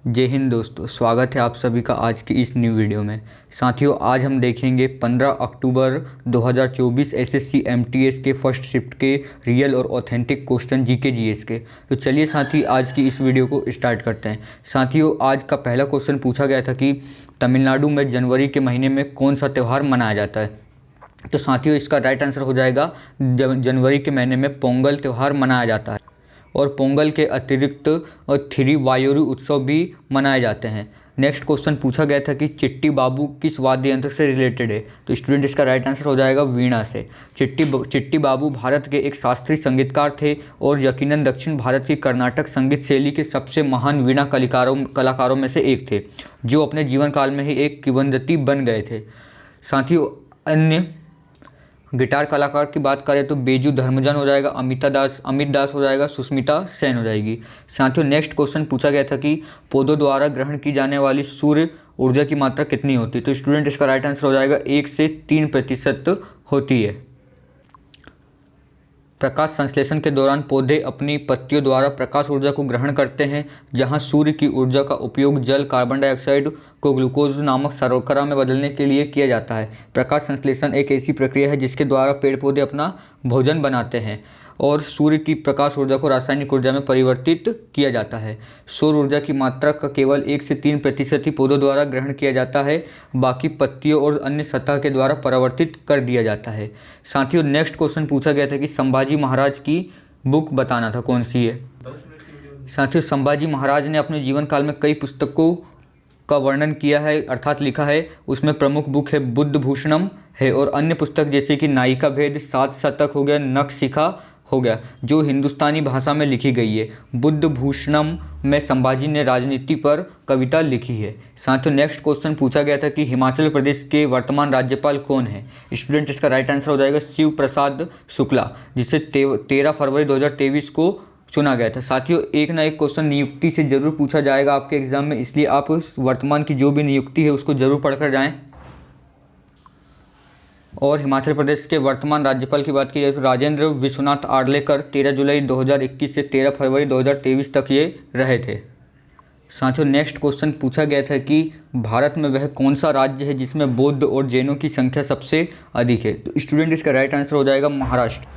जय हिंद दोस्तों, स्वागत है आप सभी का आज की इस न्यू वीडियो में। साथियों, आज हम देखेंगे 15 अक्टूबर 2024 एसएससी एमटीएस के फर्स्ट शिफ्ट के रियल और ऑथेंटिक क्वेश्चन जीके जीएस के। तो चलिए साथी, आज की इस वीडियो को स्टार्ट करते हैं। साथियों, आज का पहला क्वेश्चन पूछा गया था कि तमिलनाडु में जनवरी के महीने में कौन सा त्यौहार मनाया जाता है। तो साथियों, इसका राइट आंसर हो जाएगा जनवरी के महीने में पोंगल त्यौहार मनाया जाता है। और पोंगल के अतिरिक्त थिरुवायूर उत्सव भी मनाए जाते हैं। नेक्स्ट क्वेश्चन पूछा गया था कि चिट्टी बाबू किस वाद्य यंत्र से रिलेटेड है। तो स्टूडेंट, इसका राइट आंसर हो जाएगा वीणा से। चिट्टी बाबू भारत के एक शास्त्रीय संगीतकार थे और यकीनन दक्षिण भारत की कर्नाटक संगीत शैली के सबसे महान वीणा कलाकारों में से एक थे, जो अपने जीवन काल में ही एक किंवदंती बन गए थे। साथियों, अन्य गिटार कलाकार की बात करें तो बेजू धर्मजन हो जाएगा, अमित दास हो जाएगा, सुष्मिता सेन हो जाएगी। साथियों, नेक्स्ट क्वेश्चन पूछा गया था कि पौधों द्वारा ग्रहण की जाने वाली सूर्य ऊर्जा की मात्रा कितनी होती है। तो स्टूडेंट, इसका राइट आंसर हो जाएगा 1 से 3% होती है। प्रकाश संश्लेषण के दौरान पौधे अपनी पत्तियों द्वारा प्रकाश ऊर्जा को ग्रहण करते हैं, जहां सूर्य की ऊर्जा का उपयोग जल, कार्बन डाइऑक्साइड को ग्लूकोज नामक शर्करा में बदलने के लिए किया जाता है। प्रकाश संश्लेषण एक ऐसी प्रक्रिया है जिसके द्वारा पेड़ पौधे अपना भोजन बनाते हैं और सूर्य की प्रकाश ऊर्जा को रासायनिक ऊर्जा में परिवर्तित किया जाता है। सौर ऊर्जा की मात्रा का केवल 1 से 3% ही पौधों द्वारा ग्रहण किया जाता है, बाकी पत्तियों और अन्य सतह के द्वारा परिवर्तित कर दिया जाता है। साथियों, नेक्स्ट क्वेश्चन पूछा गया था कि संभाजी महाराज की बुक बताना था, कौन सी है। साथियों, संभाजी महाराज ने अपने जीवन काल में कई पुस्तकों का वर्णन किया है, अर्थात लिखा है। उसमें प्रमुख बुक है बुद्ध भूषणम है, और अन्य पुस्तक जैसे कि नायिका भेद, 7 शतक हो गया, नखशिखा हो गया, जो हिंदुस्तानी भाषा में लिखी गई है। बुद्ध भूषणम में संभाजी ने राजनीति पर कविता लिखी है। साथियों, नेक्स्ट क्वेश्चन पूछा गया था कि हिमाचल प्रदेश के वर्तमान राज्यपाल कौन है। स्टूडेंट, इसका राइट आंसर हो जाएगा शिव प्रसाद शुक्ला, जिसे 13 फरवरी 2023 को चुना गया था। साथियों, एक ना एक क्वेश्चन नियुक्ति से जरूर पूछा जाएगा आपके एग्जाम में, इसलिए आप वर्तमान की जो भी नियुक्ति है उसको जरूर पढ़कर जाएं। और हिमाचल प्रदेश के वर्तमान राज्यपाल की बात की जाए तो राजेंद्र विश्वनाथ आर्लेकर 13 जुलाई 2021 से 13 फरवरी 2023 तक ये रहे थे। साथियों, नेक्स्ट क्वेश्चन पूछा गया था कि भारत में वह कौन सा राज्य है जिसमें बौद्ध और जैनों की संख्या सबसे अधिक है। तो स्टूडेंट, इसका राइट आंसर हो जाएगा महाराष्ट्र।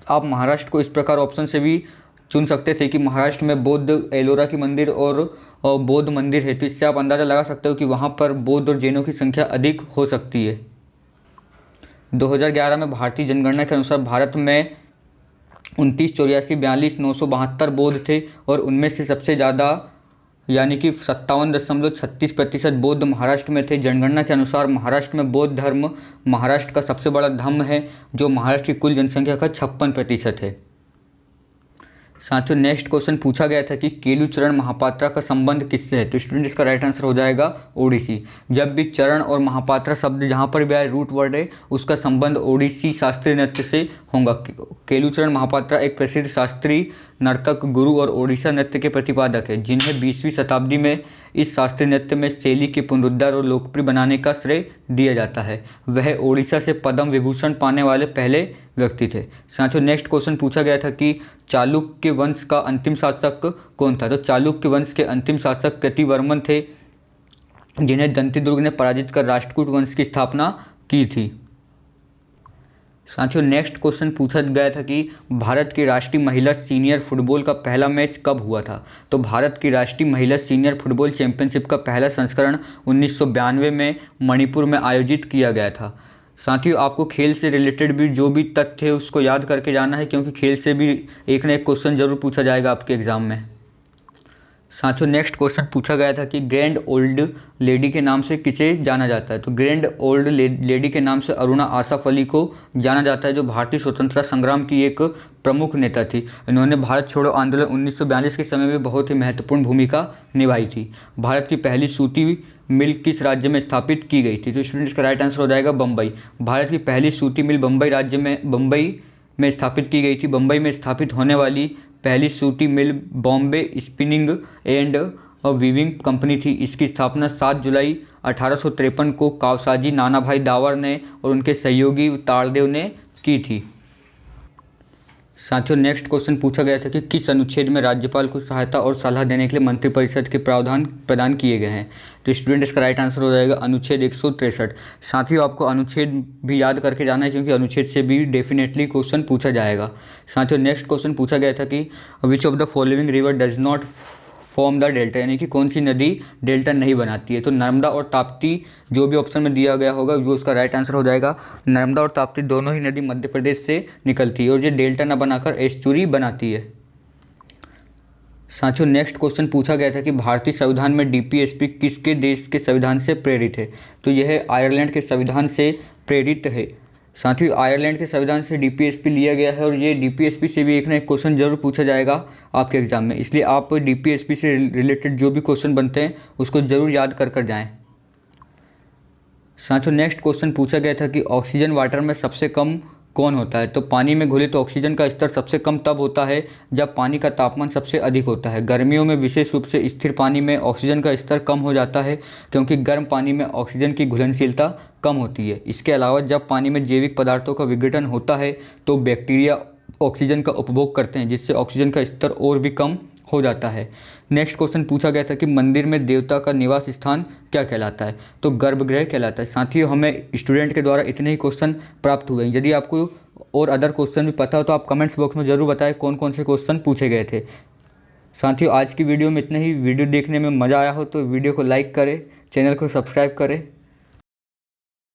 आप महाराष्ट्र को इस प्रकार ऑप्शन से भी चुन सकते थे कि महाराष्ट्र में बौद्ध एलोरा की मंदिर और बौद्ध मंदिर है, तो इससे आप अंदाज़ा लगा सकते हो कि वहाँ पर बौद्ध और जैनों की संख्या अधिक हो सकती है। 2011 में भारतीय जनगणना के अनुसार भारत में 29,84,42,972 बौद्ध थे, और उनमें से सबसे ज़्यादा यानी कि 57.36% बौद्ध महाराष्ट्र में थे। जनगणना के अनुसार महाराष्ट्र में बौद्ध धर्म महाराष्ट्र का सबसे बड़ा धर्म है, जो महाराष्ट्र की कुल जनसंख्या का 56% है। साथियों, नेक्स्ट क्वेश्चन पूछा गया था कि केलुचरण महापात्रा का संबंध किससे है। तो स्टूडेंट, इसका राइट आंसर हो जाएगा ओडिसी। जब भी चरण और महापात्रा शब्द जहाँ पर भी आए रूट वर्ड है, उसका संबंध ओडिसी शास्त्रीय नृत्य से होगा। केलुचरण महापात्रा एक प्रसिद्ध शास्त्रीय नर्तक, गुरु और ओडिशा नृत्य के प्रतिपादक है, जिन्हें 20वीं शताब्दी में इस शास्त्रीय नृत्य में शैली के पुनरुद्धार और लोकप्रिय बनाने का श्रेय दिया जाता है। वह ओडिशा से पद्म विभूषण पाने वाले पहले व्यक्ति थे। साथियों, नेक्स्ट क्वेश्चन पूछा गया था कि चालुक्य वंश का अंतिम शासक कौन था। तो चालुक्य वंश के अंतिम शासक कृतिवर्मन थे, जिन्हें दंतीदुर्ग ने पराजित कर राष्ट्रकूट वंश की स्थापना की थी। साथियों, नेक्स्ट क्वेश्चन पूछा गया था कि भारत की राष्ट्रीय महिला सीनियर फुटबॉल का पहला मैच कब हुआ था। तो भारत की राष्ट्रीय महिला सीनियर फुटबॉल चैंपियनशिप का पहला संस्करण 1992 में मणिपुर में आयोजित किया गया था। साथियों, आपको खेल से रिलेटेड भी जो भी तथ्य है उसको याद करके जाना है, क्योंकि खेल से भी एक ना एक क्वेश्चन जरूर पूछा जाएगा आपके एग्जाम में। साथियों, नेक्स्ट क्वेश्चन पूछा गया था कि ग्रैंड ओल्ड लेडी के नाम से किसे जाना जाता है। तो ग्रैंड ओल्ड लेडी के नाम से अरुणा आसफ अली को जाना जाता है, जो भारतीय स्वतंत्रता संग्राम की एक प्रमुख नेता थी। इन्होंने भारत छोड़ो आंदोलन 1942 के समय में बहुत ही महत्वपूर्ण भूमिका निभाई थी। भारत की पहली सूती मिल किस राज्य में स्थापित की गई थी। तो स्टूडेंट्स का राइट आंसर हो जाएगा बम्बई। भारत की पहली सूती मिल बम्बई में स्थापित की गई थी। बम्बई में स्थापित होने वाली पहली सूती mill Bombay spinning and weaving company थी। इसकी स्थापना 7 जुलाई 1853 को कावसाजी नानाभाई दावर ने और उनके सहयोगी ताड़देव ने की थी। साथियों नेक्स्ट क्वेश्चन पूछा गया था कि किस अनुच्छेद में राज्यपाल को सहायता और सलाह देने के लिए मंत्रिपरिषद के प्रावधान प्रदान किए गए हैं। तो स्टूडेंट इसका राइट आंसर हो जाएगा अनुच्छेद 163। साथियों आपको अनुच्छेद भी याद करके जाना है क्योंकि अनुच्छेद से भी डेफिनेटली क्वेश्चन पूछा जाएगा। साथियों नेक्स्ट क्वेश्चन पूछा गया था कि which of the following river does not form the delta, यानी कि कौन सी नदी डेल्टा नहीं बनाती है। तो नर्मदा और ताप्ती जो भी ऑप्शन में दिया गया होगा वो उसका राइट आंसर हो जाएगा। नर्मदा और ताप्ती दोनों ही नदी मध्य प्रदेश से निकलती है और ये डेल्टा न बनाकर एस्चुरी बनाती है। साथियों नेक्स्ट क्वेश्चन पूछा गया था कि भारतीय संविधान में डीपीएसपी किसके देश के संविधान से प्रेरित है। तो यह आयरलैंड के संविधान से प्रेरित है। साथियों आयरलैंड के संविधान से डीपीएसपी लिया गया है और ये डीपीएसपी से भी एक ना एक क्वेश्चन जरूर पूछा जाएगा आपके एग्जाम में, इसलिए आप डीपीएसपी से रिलेटेड जो भी क्वेश्चन बनते हैं उसको जरूर याद कर जाएं। साथियों नेक्स्ट क्वेश्चन पूछा गया था कि ऑक्सीजन वाटर में सबसे कम कौन होता है। तो पानी में घुले तो ऑक्सीजन का स्तर सबसे कम तब होता है जब पानी का तापमान सबसे अधिक होता है। गर्मियों में विशेष रूप से स्थिर पानी में ऑक्सीजन का स्तर कम हो जाता है क्योंकि गर्म पानी में ऑक्सीजन की घुलनशीलता कम होती है। इसके अलावा जब पानी में जैविक पदार्थों का विघटन होता है तो बैक्टीरिया ऑक्सीजन का उपभोग करते हैं जिससे ऑक्सीजन का स्तर और भी कम हो जाता है। नेक्स्ट क्वेश्चन पूछा गया था कि मंदिर में देवता का निवास स्थान क्या कहलाता है। तो गर्भगृह कहलाता है। साथियों हमें स्टूडेंट के द्वारा इतने ही क्वेश्चन प्राप्त हुए हैं। यदि आपको और अदर क्वेश्चन भी पता हो तो आप कमेंट्स बॉक्स में ज़रूर बताएं कौन कौन से क्वेश्चन पूछे गए थे। साथियों आज की वीडियो में इतना ही। वीडियो देखने में मज़ा आया हो तो वीडियो को लाइक करें, चैनल को सब्सक्राइब करें।